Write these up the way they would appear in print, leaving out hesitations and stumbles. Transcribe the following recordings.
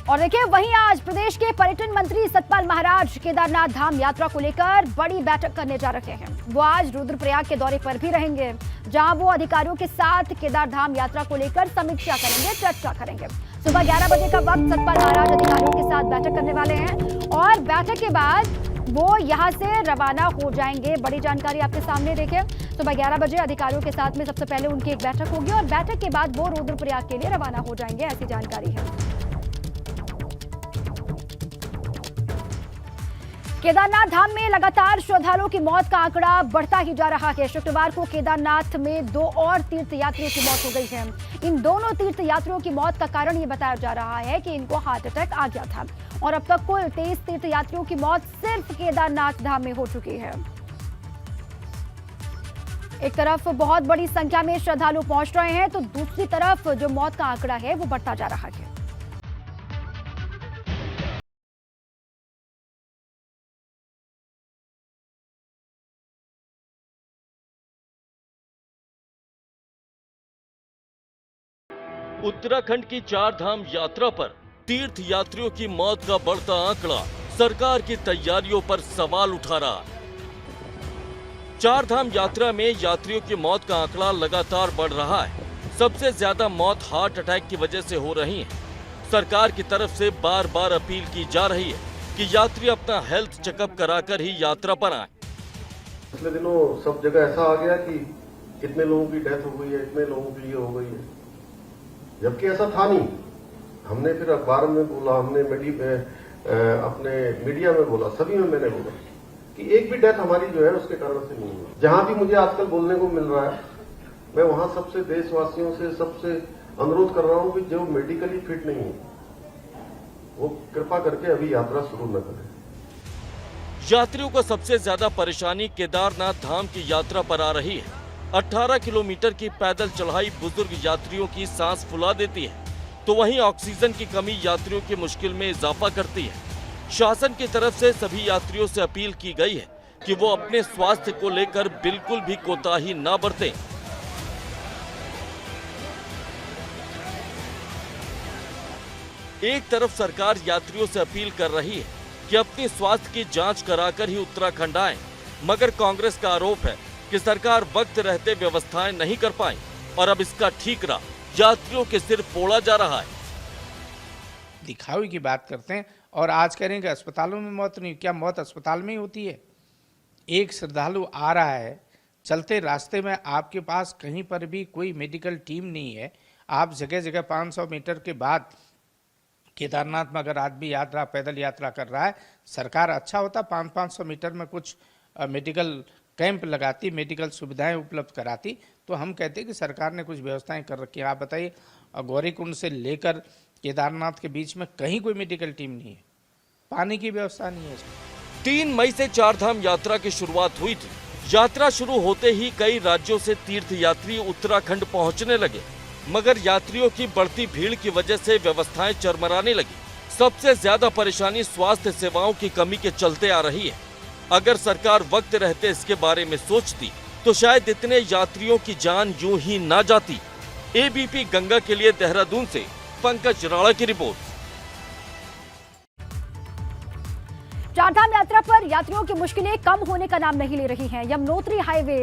और देखिए वहीं आज प्रदेश के पर्यटन मंत्री सतपाल महाराज केदारनाथ धाम यात्रा को लेकर बड़ी बैठक करने जा रहे हैं। वो आज रुद्रप्रयाग के दौरे पर भी रहेंगे, जहां वो अधिकारियों के साथ केदार धाम यात्रा को लेकर समीक्षा करेंगे, चर्चा करेंगे। सुबह 11 बजे का वक्त सतपाल महाराज अधिकारियों के साथ बैठक करने वाले हैं और बैठक के बाद वो यहां से रवाना हो जाएंगे। बड़ी जानकारी आपके सामने देखिए, सुबह 11 बजे अधिकारियों के साथ में सबसे पहले उनकी एक बैठक होगी और बैठक के बाद वो रुद्रप्रयाग के लिए रवाना हो जाएंगे, ऐसी जानकारी है। केदारनाथ धाम में लगातार श्रद्धालुओं की मौत का आंकड़ा बढ़ता ही जा रहा है। शुक्रवार को केदारनाथ में 2 और तीर्थयात्रियों की मौत हो गई है। इन दोनों तीर्थयात्रियों की मौत का कारण ये बताया जा रहा है कि इनको हार्ट अटैक आ गया था और अब तक कुल 23 तीर्थयात्रियों की मौत सिर्फ केदारनाथ धाम में हो चुकी है। एक तरफ बहुत बड़ी संख्या में श्रद्धालु पहुंच रहे हैं तो दूसरी तरफ जो मौत का आंकड़ा है वो बढ़ता जा रहा है। उत्तराखंड की 4 धाम यात्रा पर तीर्थ यात्रियों की मौत का बढ़ता आंकड़ा सरकार की तैयारियों पर सवाल उठा रहा है। 4 धाम यात्रा में यात्रियों की मौत का आंकड़ा लगातार बढ़ रहा है। सबसे ज्यादा मौत हार्ट अटैक की वजह से हो रही है। सरकार की तरफ से बार बार अपील की जा रही है कि यात्री अपना हेल्थ चेकअप कराकर ही यात्रा पर आए। पिछले दिनों सब जगह ऐसा आ गया कि इतने लोगों की डेथ हो गई है, इतने लोगों के लिए हो गई है, जबकि ऐसा था नहीं। हमने फिर अखबार में बोला, हमने अपने मीडिया में बोला, सभी में मैंने बोला कि एक भी डेथ हमारी जो है उसके कारण से नहीं हुई। जहां भी मुझे आजकल बोलने को मिल रहा है, मैं वहां सबसे देशवासियों से सबसे अनुरोध कर रहा हूं कि जो मेडिकली फिट नहीं है वो कृपा करके अभी यात्रा शुरू न करें। यात्रियों को सबसे ज्यादा परेशानी केदारनाथ धाम की यात्रा पर आ रही है। 18 किलोमीटर की पैदल चढ़ाई बुजुर्ग यात्रियों की सांस फुला देती है, तो वहीं ऑक्सीजन की कमी यात्रियों की मुश्किल में इजाफा करती है। शासन की तरफ से सभी यात्रियों से अपील की गई है कि वो अपने स्वास्थ्य को लेकर बिल्कुल भी कोताही न बरतें। एक तरफ सरकार यात्रियों से अपील कर रही है कि अपनी स्वास्थ्य की जांच कराकर ही उत्तराखंड आएं, मगर कांग्रेस का आरोप है कि सरकार वक्त रहते व्यवस्थाएं नहीं कर पाई और अब इसका ठीकरा यात्रियों के सिर फोड़ा जा रहा है। दिखावे की बात करते हैं और आज कह रहे हैं कि अस्पतालों में मौत नहीं। क्या मौत अस्पताल में ही होती है? एक श्रद्धालु आ रहा है, चलते रास्ते में आपके पास कहीं पर भी कोई मेडिकल टीम नहीं है। आप जगह जगह 500 मीटर के बाद केदारनाथ में अगर आदमी यात्रा पैदल यात्रा कर रहा है, सरकार अच्छा होता 500 मीटर में कुछ मेडिकल कैंप लगाती, मेडिकल सुविधाएं उपलब्ध कराती, तो हम कहते हैं कि सरकार ने कुछ व्यवस्थाएं कर रखी है। आप बताइए, गौरीकुंड से लेकर केदारनाथ के बीच में कहीं कोई मेडिकल टीम नहीं है, पानी की व्यवस्था नहीं है। 3 मई से 4 धाम यात्रा की शुरुआत हुई थी। यात्रा शुरू होते ही कई राज्यों से तीर्थ यात्री उत्तराखंड पहुंचने लगे, मगर यात्रियों की बढ़ती भीड़ की वजह से व्यवस्थाएं चरमराने लगी। सबसे ज्यादा परेशानी स्वास्थ्य सेवाओं की कमी के चलते आ रही है। अगर सरकार वक्त रहते इसके बारे में सोचती तो शायद इतने यात्रियों की जान यूं ही ना जाती। एबीपी गंगा के लिए देहरादून से पंकज राणा की रिपोर्ट। चारधाम यात्रा पर यात्रियों की मुश्किलें कम होने का नाम नहीं ले रही हैं। यमुनोत्री हाईवे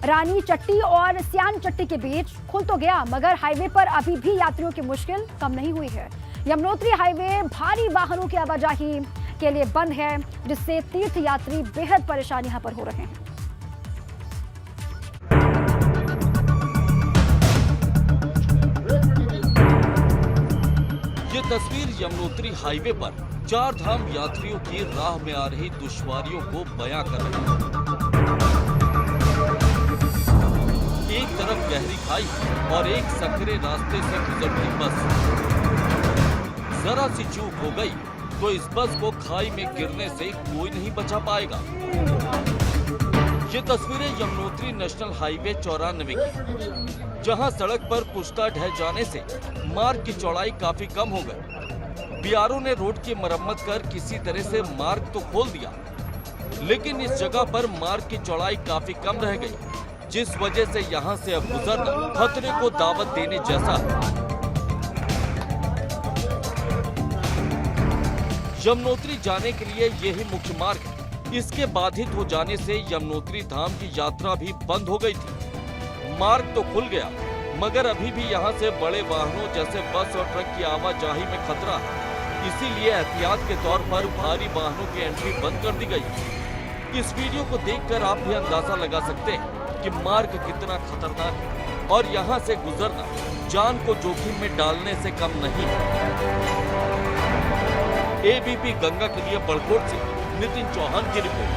रानी चट्टी और सियान चट्टी के बीच खुल तो गया, मगर हाईवे पर अभी भी यात्रियों की मुश्किल कम नहीं हुई है। यमुनोत्री हाईवे भारी वाहनों की आवाजाही के लिए बंद है, जिससे तीर्थ यात्री बेहद परेशान यहां पर हो रहे हैं। ये तस्वीर यमुनोत्री हाईवे पर 4 धाम यात्रियों की राह में आ रही दुश्वारियों को बयां कर रही है। एक तरफ गहरी खाई और एक सकरे रास्ते से गुजरती बस। जरा सी चूक हो गई तो इस बस को खाई में गिरने से कोई नहीं बचा पाएगा। ये तस्वीरें यमुनोत्री नेशनल हाईवे 94 की, जहां सड़क पर पुश्ता ढह जाने से मार्ग की चौड़ाई काफी कम हो गई। बीआरओ ने रोड की मरम्मत कर किसी तरह से मार्ग तो खोल दिया, लेकिन इस जगह पर मार्ग की चौड़ाई काफी कम रह गई, जिस वजह से यहां से अब गुजरना खतरे को दावत देने जैसा है। यमुनोत्री जाने के लिए यही मुख्य मार्ग है। इसके बाधित हो जाने से यमुनोत्री धाम की यात्रा भी बंद हो गई थी। मार्ग तो खुल गया, मगर अभी भी यहां से बड़े वाहनों जैसे बस और ट्रक की आवाजाही में खतरा है। इसीलिए एहतियात के तौर पर भारी वाहनों की एंट्री बंद कर दी गई। इस वीडियो को देखकर आप भी अंदाजा लगा सकते हैं कि मार्ग कितना खतरनाक है और यहां से गुजरना जान को जोखिम में डालने से कम नहीं है। एबीपी गंगा के लिए बड़कोट से नितिन चौहान की रिपोर्ट।